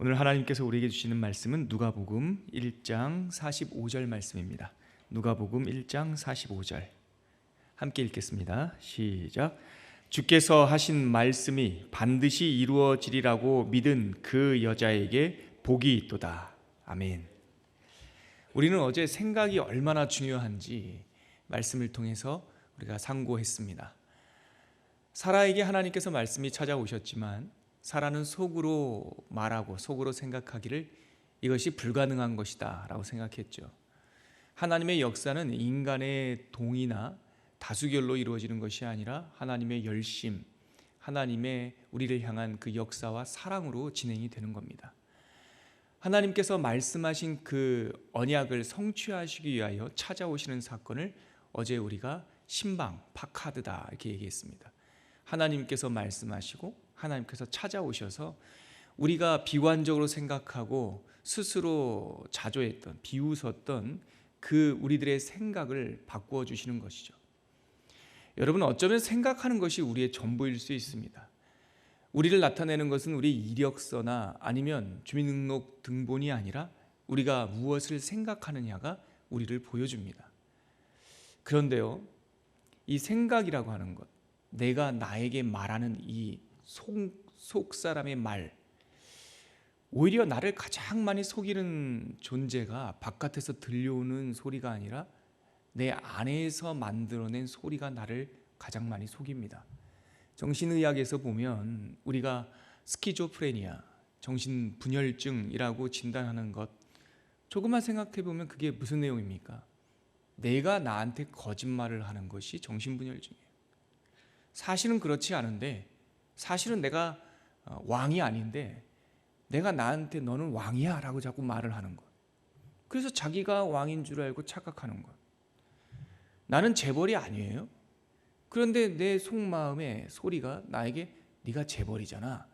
오늘 하나님께서 우리에게 주시는 말씀은 누가복음 1장 45절 말씀입니다. 누가복음 1장 45절 함께 읽겠습니다. 시작. 주께서 하신 말씀이 반드시 이루어지리라고 믿은 그 여자에게 복이 있도다. 아멘. 우리는 어제 생각이 얼마나 중요한지 말씀을 통해서 우리가 상고했습니다. 사라에게 하나님께서 말씀이 찾아오셨지만 사라는 속으로 말하고 속으로 생각하기를 이것이 불가능한 것이다 라고 생각했죠. 하나님의 역사는 인간의 동의나 다수결로 이루어지는 것이 아니라 하나님의 열심, 하나님의 우리를 향한 그 역사와 사랑으로 진행이 되는 겁니다. 하나님께서 말씀하신 그 언약을 성취하시기 위하여 찾아오시는 사건을 어제 우리가 신방, 파카드다 이렇게 얘기했습니다. 하나님께서 말씀하시고 하나님께서 찾아오셔서 우리가 비관적으로 생각하고 스스로 자조했던, 비웃었던 그 우리들의 생각을 바꾸어 주시는 것이죠. 여러분, 어쩌면 생각하는 것이 우리의 전부일 수 있습니다. 우리를 나타내는 것은 우리 이력서나 아니면 주민등록 등본이 아니라 우리가 무엇을 생각하느냐가 우리를 보여줍니다. 그런데요, 이 생각이라고 하는 것, 내가 나에게 말하는 이 속 사람의 말, 오히려 나를 가장 많이 속이는 존재가 바깥에서 들려오는 소리가 아니라 내 안에서 만들어낸 소리가 나를 가장 많이 속입니다. 정신의학에서 보면 우리가 스키조프레니아, 정신분열증이라고 진단하는 것, 조금만 생각해 보면 그게 무슨 내용입니까? 내가 나한테 거짓말을 하는 것이 정신분열증이에요. 사실은 그렇지 않은데, 사실은 내가 왕이 아닌데 내가 나한테 너는 왕이야 라고 자꾸 말을 하는 것. 그래서 자기가 왕인 줄 알고 착각하는 것. 나는 재벌이 아니에요. 그런데 내 속마음의 소리가 나에게 네가 재벌이잖아,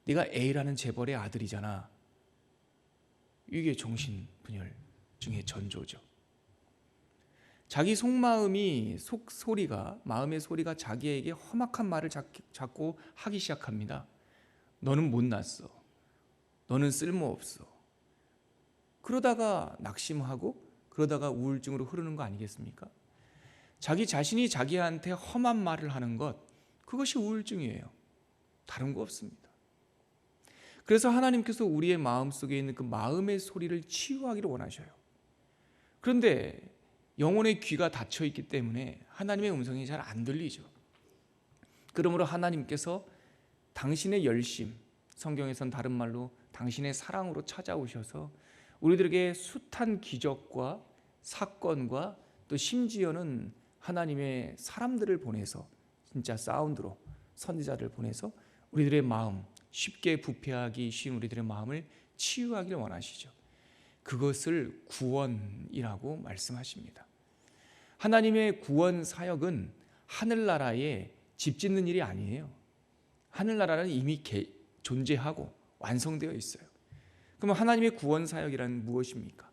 네가 A라는 재벌의 아들이잖아. 이게 정신분열증의 전조죠. 자기 속마음이 마음의 소리가 자기에게 험악한 말을 자꾸 하기 시작합니다. 너는 못났어. 너는 쓸모없어. 그러다가 낙심하고 그러다가 우울증으로 흐르는 거 아니겠습니까? 자기 자신이 자기한테 험한 말을 하는 것, 그것이 우울증이에요. 다른 거 없습니다. 그래서 하나님께서 우리의 마음속에 있는 그 마음의 소리를 치유하기를 원하셔요. 그런데 영혼의 귀가 닫혀 있기 때문에 하나님의 음성이 잘 안 들리죠. 그러므로 하나님께서 당신의 열심, 성경에선 다른 말로 당신의 사랑으로 찾아오셔서 우리들에게 숱한 기적과 사건과 또 심지어는 하나님의 사람들을 보내서, 진짜 사운드로 선지자를 보내서 우리들의 마음, 쉽게 부패하기 쉬운 우리들의 마음을 치유하기를 원하시죠. 그것을 구원이라고 말씀하십니다. 하나님의 구원 사역은 하늘나라에 집 짓는 일이 아니에요. 하늘나라는 이미 존재하고 완성되어 있어요. 그럼 하나님의 구원 사역이란 무엇입니까?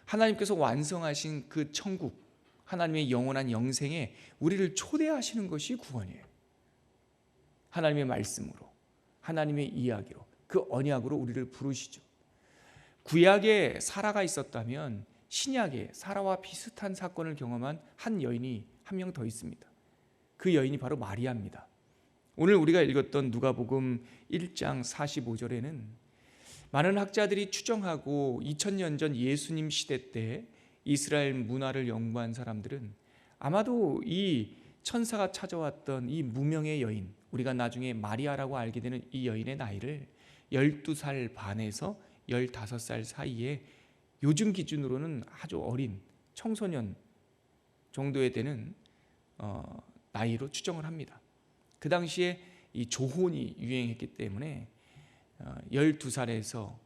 하나님께서 완성하신 그 천국, 하나님의 영원한 영생에 우리를 초대하시는 것이 구원이에요. 하나님의 말씀으로, 하나님의 이야기로, 그 언약으로 우리를 부르시죠. 구약에 사라가 있었다면 신약에 사라와 비슷한 사건을 경험한 한 여인이 한 명 더 있습니다. 그 여인이 바로 마리아입니다. 오늘 우리가 읽었던 누가복음 1장 45절에는 많은 학자들이 추정하고 2000년 전 예수님 시대 때 이스라엘 문화를 연구한 사람들은 아마도 이 천사가 찾아왔던 이 무명의 여인, 우리가 나중에 마리아라고 알게 되는 이 여인의 나이를 12살 반에서 15살 사이에 요즘 기준으로는 아주 어린 청소년 정도에 되는 나이로 추정을 합니다. 그 당시에 이 조혼이 유행했기 때문에 12살에서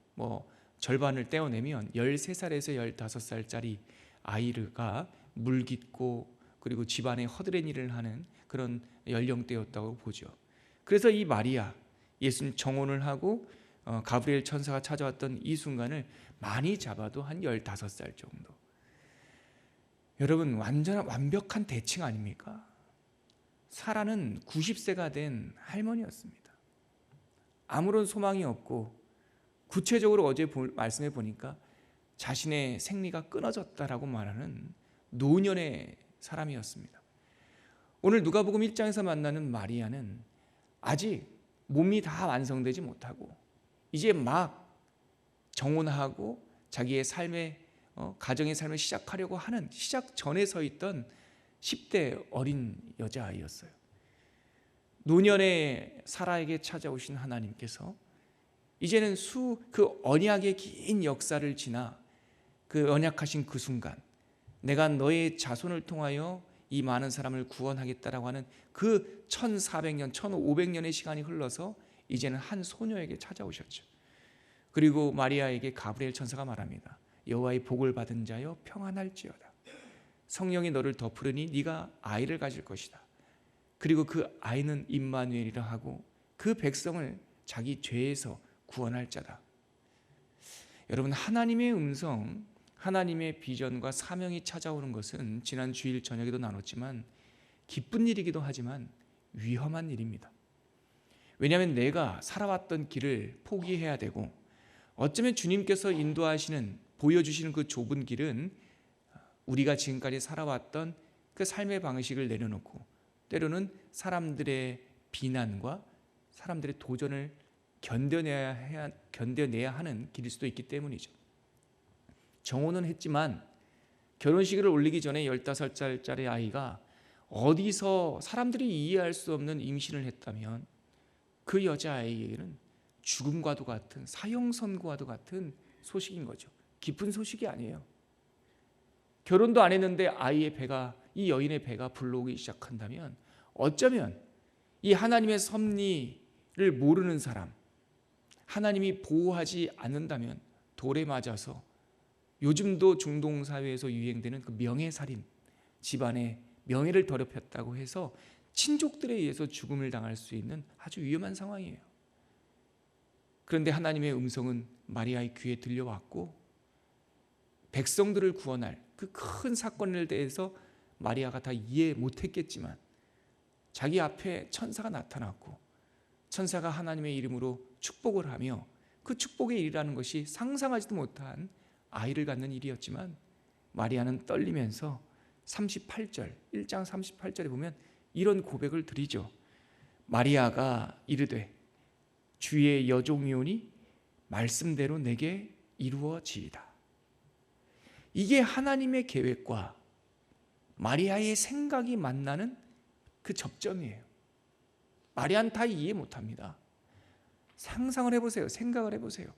절반을 떼어내면 13살에서 15살짜리 아이가 물깃고 그리고 집안에 허드렛 일을 하는 그런 연령대였다고 보죠. 그래서 이 마리아, 예수님 정혼을 하고 가브리엘 천사가 찾아왔던 이 순간을 많이 잡아도 한 15살 정도. 여러분, 완벽한 대칭 아닙니까? 사라는 90세가 된 할머니였습니다. 아무런 소망이 없고 구체적으로 어제 말씀해 보니까 자신의 생리가 끊어졌다라고 말하는 노년의 사람이었습니다. 오늘 누가복음 1장에서 만나는 마리아는 아직 몸이 다 완성되지 못하고 이제 막 정혼하고 자기의 삶의 가정의 삶을 시작하려고 하는 시작 전에 서 있던 10대 어린 여자아이였어요. 노년의 사라에게 찾아오신 하나님께서 이제는 그 언약의 긴 역사를 지나 그 언약하신 그 순간 내가 너의 자손을 통하여 이 많은 사람을 구원하겠다라고 하는 그 1400년, 1500년의 시간이 흘러서 이제는 한 소녀에게 찾아오셨죠. 그리고 마리아에게 가브리엘 천사가 말합니다. 여호와의 복을 받은 자여 평안할지어다. 성령이 너를 덮으리니 네가 아이를 가질 것이다. 그리고 그 아이는 임마누엘이라 하고 그 백성을 자기 죄에서 구원할 자다. 여러분, 하나님의 음성, 하나님의 비전과 사명이 찾아오는 것은 지난 주일 저녁에도 나눴지만 기쁜 일이기도 하지만 위험한 일입니다. 왜냐하면 내가 살아왔던 길을 포기해야 되고 어쩌면 주님께서 인도하시는 보여주시는 그 좁은 길은 우리가 지금까지 살아왔던 그 삶의 방식을 내려놓고 때로는 사람들의 비난과 사람들의 도전을 견뎌내야 하는 길일 수도 있기 때문이죠. 정혼은 했지만 결혼식을 올리기 전에 15살짜리 아이가 어디서 사람들이 이해할 수 없는 임신을 했다면 그 여자아이에게는 죽음과도 같은 사형선고와도 같은 소식인 거죠. 기쁜 소식이 아니에요. 결혼도 안 했는데 이 여인의 배가 불러오기 시작한다면 어쩌면 이 하나님의 섭리를 모르는 사람, 하나님이 보호하지 않는다면 돌에 맞아서 요즘도 중동 사회에서 유행되는 그 명예살인, 집안의 명예를 더럽혔다고 해서 친족들에 의해서 죽음을 당할 수 있는 아주 위험한 상황이에요. 그런데 하나님의 음성은 마리아의 귀에 들려왔고 백성들을 구원할 그 큰 사건에 대해서 마리아가 다 이해 못했겠지만 자기 앞에 천사가 나타났고 천사가 하나님의 이름으로 축복을 하며 그 축복의 일이라는 것이 상상하지도 못한 아이를 갖는 일이었지만 마리아는 떨리면서 1장 38절에 보면 이런 고백을 드리죠. 마리아가 이르되 주의 여종이오니 말씀대로 내게 이루어지이다. 이게 하나님의 계획과 마리아의 생각이 만나는 그 접점이에요. 마리아는 다 이해 못합니다. 상상을 해보세요. 생각을 해보세요.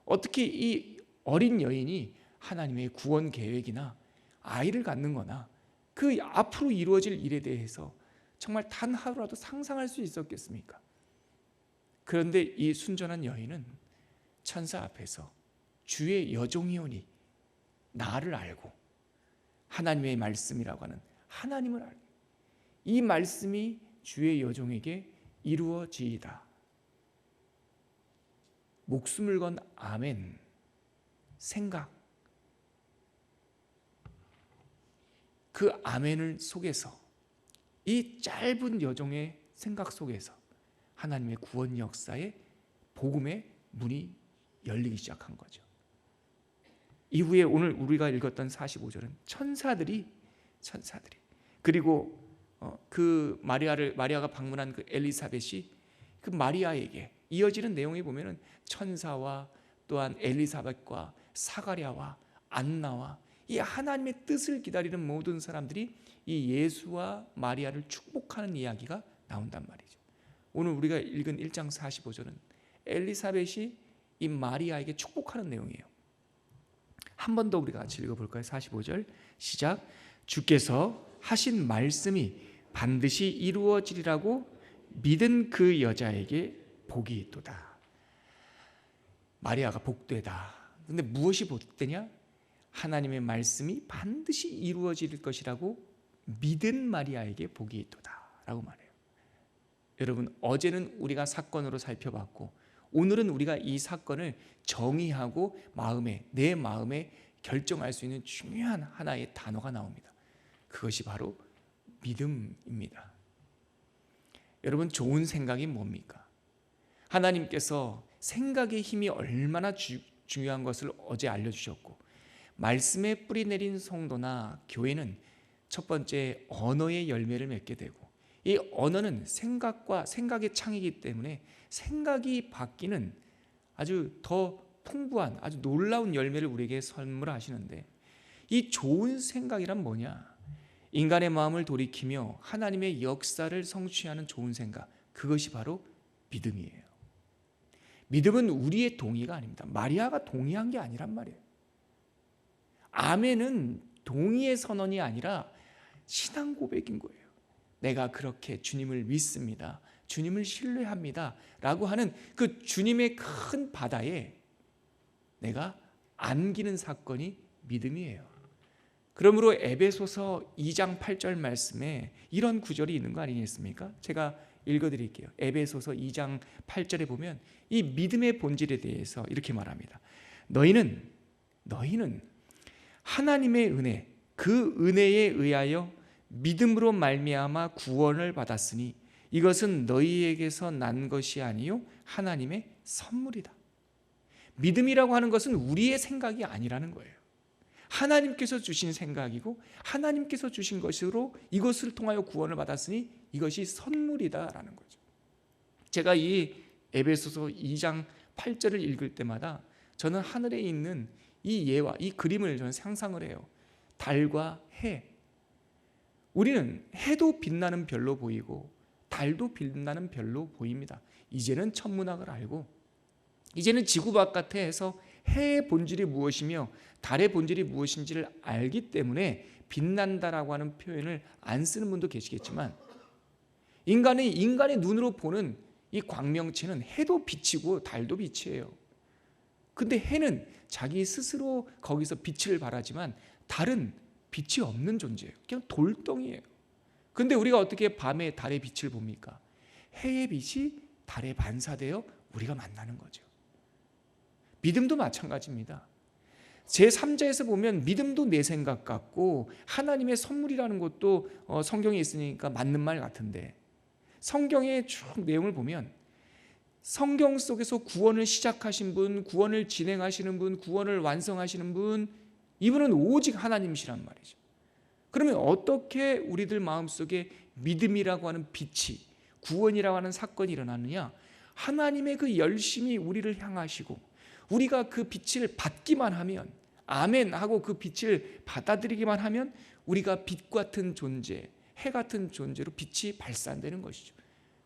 어떻게 이 어린 여인이 하나님의 구원 계획이나 아이를 갖는 거나 그 앞으로 이루어질 일에 대해서 정말 단 하루라도 상상할 수 있었겠습니까? 그런데 이 순전한 여인은 천사 앞에서 주의 여종이오니 나를 알고 하나님의 말씀이라고 하는 하나님을 알고 이 말씀이 주의 여종에게 이루어지이다. 목숨을 건 아멘 생각, 그 아멘을 속에서 이 짧은 여종의 생각 속에서 하나님의 구원 역사의 복음의 문이 열리기 시작한 거죠. 이후에 오늘 우리가 읽었던 45절은 천사들이 그리고 그 마리아가 방문한 그 엘리사벳이 그 마리아에게 이어지는 내용에 보면은 천사와 또한 엘리사벳과 사가랴와 안나와 이 하나님의 뜻을 기다리는 모든 사람들이 이 예수와 마리아를 축복하는 이야기가 나온단 말이죠. 오늘 우리가 읽은 1장 45절은 엘리사벳이 이 마리아에게 축복하는 내용이에요. 한 번 더 우리가 같이 읽어볼까요? 45절 시작. 주께서 하신 말씀이 반드시 이루어지리라고 믿은 그 여자에게 복이 있도다. 마리아가 복되다. 그런데 무엇이 복되냐? 하나님의 말씀이 반드시 이루어질 것이라고 믿은 마리아에게 복이 있도다 라고 말해요. 여러분, 어제는 우리가 사건으로 살펴봤고 오늘은 우리가 이 사건을 정의하고 내 마음에 결정할 수 있는 중요한 하나의 단어가 나옵니다. 그것이 바로 믿음입니다. 여러분, 좋은 생각이 뭡니까? 하나님께서 생각의 힘이 얼마나 중요한 것을 어제 알려주셨고, 말씀에 뿌리 내린 성도나 교회는 첫 번째 언어의 열매를 맺게 되고, 이 언어는 생각의 창이기 때문에 생각이 바뀌는 아주 더 풍부한 아주 놀라운 열매를 우리에게 선물하시는데, 이 좋은 생각이란 뭐냐? 인간의 마음을 돌이키며 하나님의 역사를 성취하는 좋은 생각, 그것이 바로 믿음이에요. 믿음은 우리의 동의가 아닙니다. 마리아가 동의한 게 아니란 말이에요. 아멘은 동의의 선언이 아니라 신앙 고백인 거예요. 내가 그렇게 주님을 믿습니다, 주님을 신뢰합니다 라고 하는 그 주님의 큰 바다에 내가 안기는 사건이 믿음이에요. 그러므로 에베소서 2장 8절 말씀에 이런 구절이 있는 거 아니겠습니까? 제가 읽어드릴게요. 에베소서 2장 8절에 보면 이 믿음의 본질에 대해서 이렇게 말합니다. 너희는 하나님의 은혜, 그 은혜에 의하여 믿음으로 말미암아 구원을 받았으니 이것은 너희에게서 난 것이 아니요 하나님의 선물이다. 믿음이라고 하는 것은 우리의 생각이 아니라는 거예요. 하나님께서 주신 생각이고 하나님께서 주신 것으로 이것을 통하여 구원을 받았으니 이것이 선물이다라는 거죠. 제가 이 에베소서 2장 8절을 읽을 때마다 저는 하늘에 있는 이 예와 이 그림을 저는 상상을 해요. 달과 해. 우리는 해도 빛나는 별로 보이고 달도 빛나는 별로 보입니다. 이제는 천문학을 알고 이제는 지구 바깥에서 해의 본질이 무엇이며 달의 본질이 무엇인지를 알기 때문에 빛난다라고 하는 표현을 안 쓰는 분도 계시겠지만, 인간의 눈으로 보는 이 광명체는 해도 빛이고 달도 빛이에요. 근데 해는 자기 스스로 거기서 빛을 발하지만 달은 빛이 없는 존재예요. 그냥 돌덩이에요. 근데 우리가 어떻게 밤에 달의 빛을 봅니까? 해의 빛이 달에 반사되어 우리가 만나는 거죠. 믿음도 마찬가지입니다. 제3자에서 보면 믿음도 내 생각 같고 하나님의 선물이라는 것도 성경에 있으니까 맞는 말 같은데, 성경의 쭉 내용을 보면 성경 속에서 구원을 시작하신 분, 구원을 진행하시는 분, 구원을 완성하시는 분, 이분은 오직 하나님이시란 말이죠. 그러면 어떻게 우리들 마음속에 믿음이라고 하는 빛이, 구원이라고 하는 사건이 일어나느냐? 하나님의 그 열심히 우리를 향하시고 우리가 그 빛을 받기만 하면, 아멘 하고 그 빛을 받아들이기만 하면 우리가 빛 같은 존재, 해 같은 존재로 빛이 발산되는 것이죠.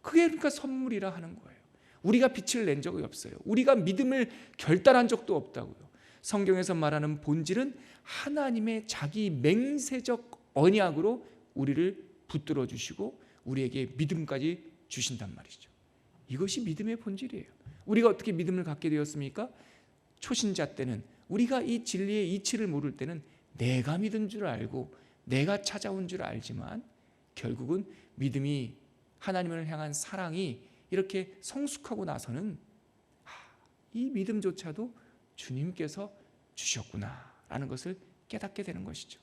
그게 그러니까 선물이라 하는 거예요. 우리가 빛을 낸 적이 없어요. 우리가 믿음을 결단한 적도 없다고요. 성경에서 말하는 본질은 하나님의 자기 맹세적 언약으로 우리를 붙들어 주시고 우리에게 믿음까지 주신단 말이죠. 이것이 믿음의 본질이에요. 우리가 어떻게 믿음을 갖게 되었습니까? 초신자 때는, 우리가 이 진리의 이치를 모를 때는 내가 믿은 줄 알고 내가 찾아온 줄 알지만, 결국은 믿음이, 하나님을 향한 사랑이 이렇게 성숙하고 나서는 이 믿음조차도 주님께서 주셨구나라는 것을 깨닫게 되는 것이죠.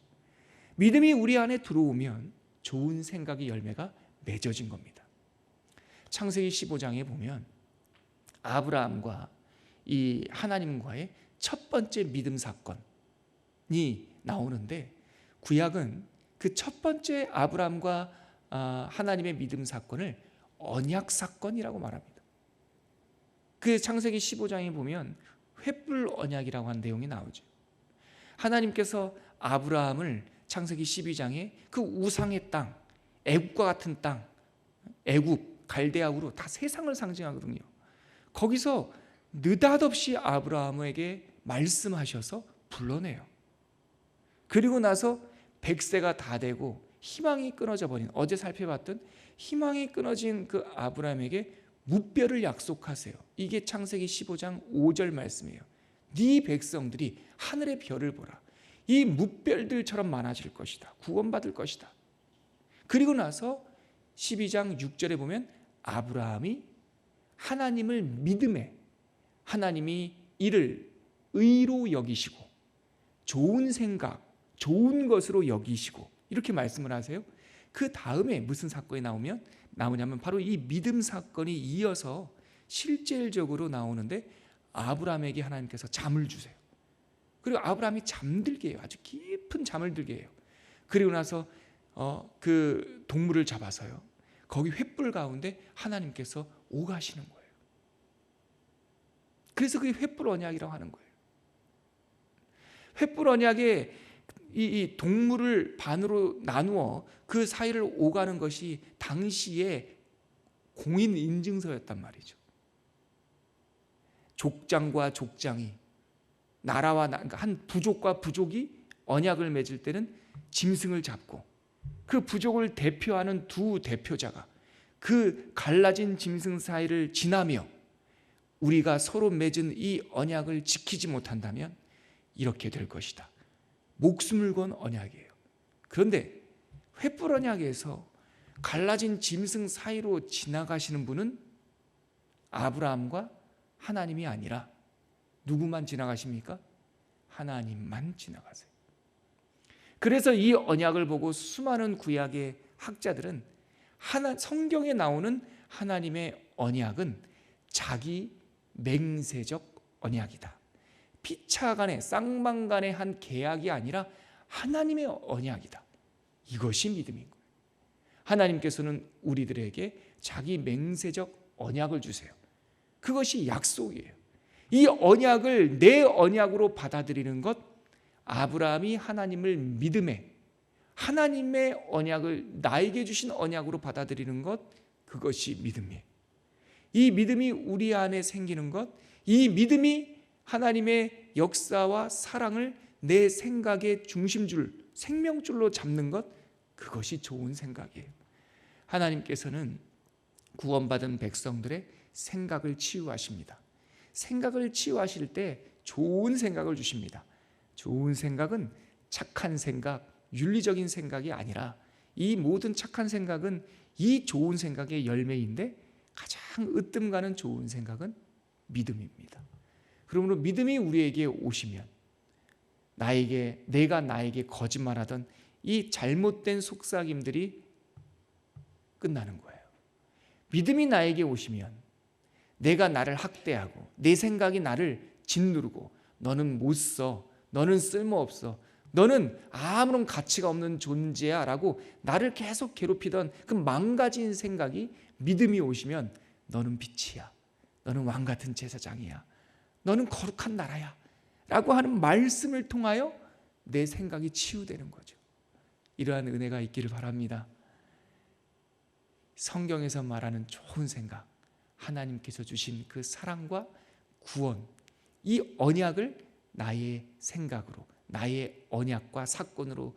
믿음이 우리 안에 들어오면 좋은 생각의 열매가 맺어진 겁니다. 창세기 15장에 보면 아브라함과 이 하나님과의 첫 번째 믿음 사건이 나오는데, 구약은 그 첫 번째 아브라함과 하나님의 믿음 사건을 언약 사건이라고 말합니다. 그 창세기 15장에 보면 횃불 언약이라고 하는 내용이 나오죠. 하나님께서 아브라함을 창세기 12장에 그 우상의 땅, 애국과 같은 땅, 애국, 갈대아우로 다 세상을 상징하거든요. 거기서 느닷없이 아브라함에게 말씀하셔서 불러내요. 그리고 나서 100세가 다 되고 희망이 끊어져 버린, 어제 살펴봤던 희망이 끊어진 그 아브라함에게 무뼈를 약속하세요. 이게 창세기 15장 5절 말씀이에요. 네 백성들이 하늘의 별을 보라. 이 무별들처럼 많아질 것이다. 구원받을 것이다. 그리고 나서 12장 6절에 보면 아브라함이 하나님을 믿음에, 하나님이 이를 의로 여기시고 좋은 생각, 좋은 것으로 여기시고 이렇게 말씀을 하세요. 그 다음에 무슨 사건이 나오냐면 바로 이 믿음 사건이 이어서 실질적으로 나오는데 아브라함에게 하나님께서 잠을 주세요. 그리고 아브라함이 잠들게 해요. 아주 깊은 잠을 들게 해요. 그리고 나서 그 동물을 잡아서요, 거기 횃불 가운데 하나님께서 오가시는 거예요. 그래서 그게 횃불 언약이라고 하는 거예요. 횃불 언약에 이 동물을 반으로 나누어 그 사이를 오가는 것이 당시에 공인 인증서였단 말이죠. 족장과 족장이, 나라와 그러니까 한 부족과 부족이 언약을 맺을 때는 짐승을 잡고, 그 부족을 대표하는 두 대표자가 그 갈라진 짐승 사이를 지나며 우리가 서로 맺은 이 언약을 지키지 못한다면 이렇게 될 것이다. 목숨을 건 언약이에요. 그런데 횃불 언약에서 갈라진 짐승 사이로 지나가시는 분은 아브라함과 하나님이 아니라 누구만 지나가십니까? 하나님만 지나가세요. 그래서 이 언약을 보고 수많은 구약의 학자들은 성경에 나오는 하나님의 언약은 자기 맹세적 언약이다. 피차간의 쌍방간의 한 계약이 아니라 하나님의 언약이다. 이것이 믿음인 거예요. 하나님께서는 우리들에게 자기 맹세적 언약을 주세요. 그것이 약속이에요. 이 언약을 내 언약으로 받아들이는 것, 아브라함이 하나님을 믿음에 하나님의 언약을 나에게 주신 언약으로 받아들이는 것, 그것이 믿음이에요. 이 믿음이 우리 안에 생기는 것, 이 믿음이 하나님의 역사와 사랑을 내 생각의 중심줄, 생명줄로 잡는 것, 그것이 좋은 생각이에요. 하나님께서는 구원받은 백성들의 생각을 치유하십니다. 생각을 치유하실 때 좋은 생각을 주십니다. 좋은 생각은 착한 생각, 윤리적인 생각이 아니라, 이 모든 착한 생각은 이 좋은 생각의 열매인데 가장 으뜸가는 좋은 생각은 믿음입니다. 그러므로 믿음이 우리에게 오시면 내가 나에게 거짓말하던 이 잘못된 속삭임들이 끝나는 거예요. 믿음이 나에게 오시면 내가 나를 학대하고 내 생각이 나를 짓누르고 너는 못 써, 너는 쓸모없어, 너는 아무런 가치가 없는 존재야 라고 나를 계속 괴롭히던 그 망가진 생각이 믿음이 오시면 너는 빛이야, 너는 왕같은 제사장이야, 너는 거룩한 나라야 라고 하는 말씀을 통하여 내 생각이 치유되는 거죠. 이러한 은혜가 있기를 바랍니다. 성경에서 말하는 좋은 생각, 하나님께서 주신 그 사랑과 구원, 이 언약을 나의 생각으로, 나의 언약과 사건으로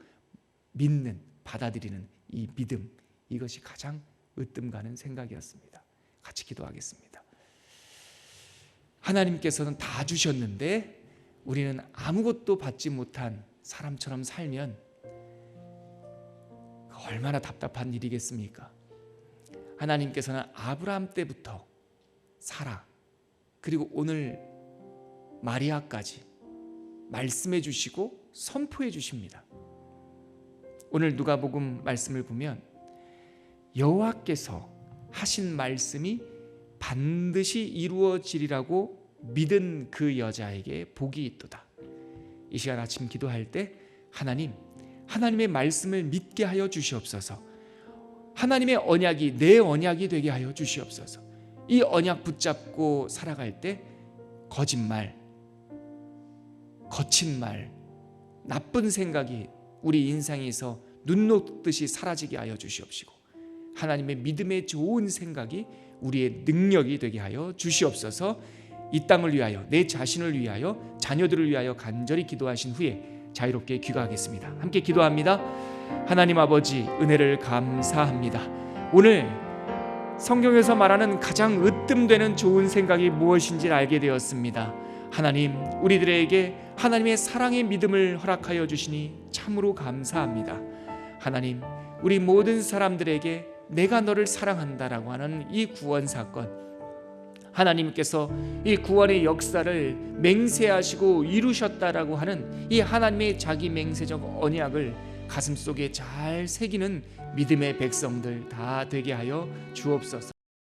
믿는, 받아들이는 이 믿음, 이것이 가장 으뜸가는 생각이었습니다. 같이 기도하겠습니다. 하나님께서는 다 주셨는데 우리는 아무것도 받지 못한 사람처럼 살면 얼마나 답답한 일이겠습니까? 하나님께서는 아브라함 때부터 사라, 그리고 오늘 마리아까지 말씀해 주시고 선포해 주십니다. 오늘 누가복음 말씀을 보면 여호와께서 하신 말씀이 반드시 이루어지리라고 믿은 그 여자에게 복이 있도다. 이 시간 아침 기도할 때 하나님의 말씀을 믿게 하여 주시옵소서. 하나님의 언약이 내 언약이 되게 하여 주시옵소서. 이 언약 붙잡고 살아갈 때 거짓말, 거친 말, 나쁜 생각이 우리 인생에서 눈 녹듯이 사라지게 하여 주시옵시고, 하나님의 믿음의 좋은 생각이 우리의 능력이 되게 하여 주시옵소서. 이 땅을 위하여, 내 자신을 위하여, 자녀들을 위하여 간절히 기도하신 후에 자유롭게 귀가하겠습니다. 함께 기도합니다. 하나님 아버지, 은혜를 감사합니다. 오늘 성경에서 말하는 가장 으뜸되는 좋은 생각이 무엇인지 알게 되었습니다. 하나님, 우리들에게 하나님의 사랑의 믿음을 허락하여 주시니 참으로 감사합니다. 하나님, 우리 모든 사람들에게 내가 너를 사랑한다라고 하는 이 구원 사건, 하나님께서 이 구원의 역사를 맹세하시고 이루셨다라고 하는 이 하나님의 자기 맹세적 언약을 가슴속에 잘 새기는 믿음의 백성들 다 되게 하여 주옵소서.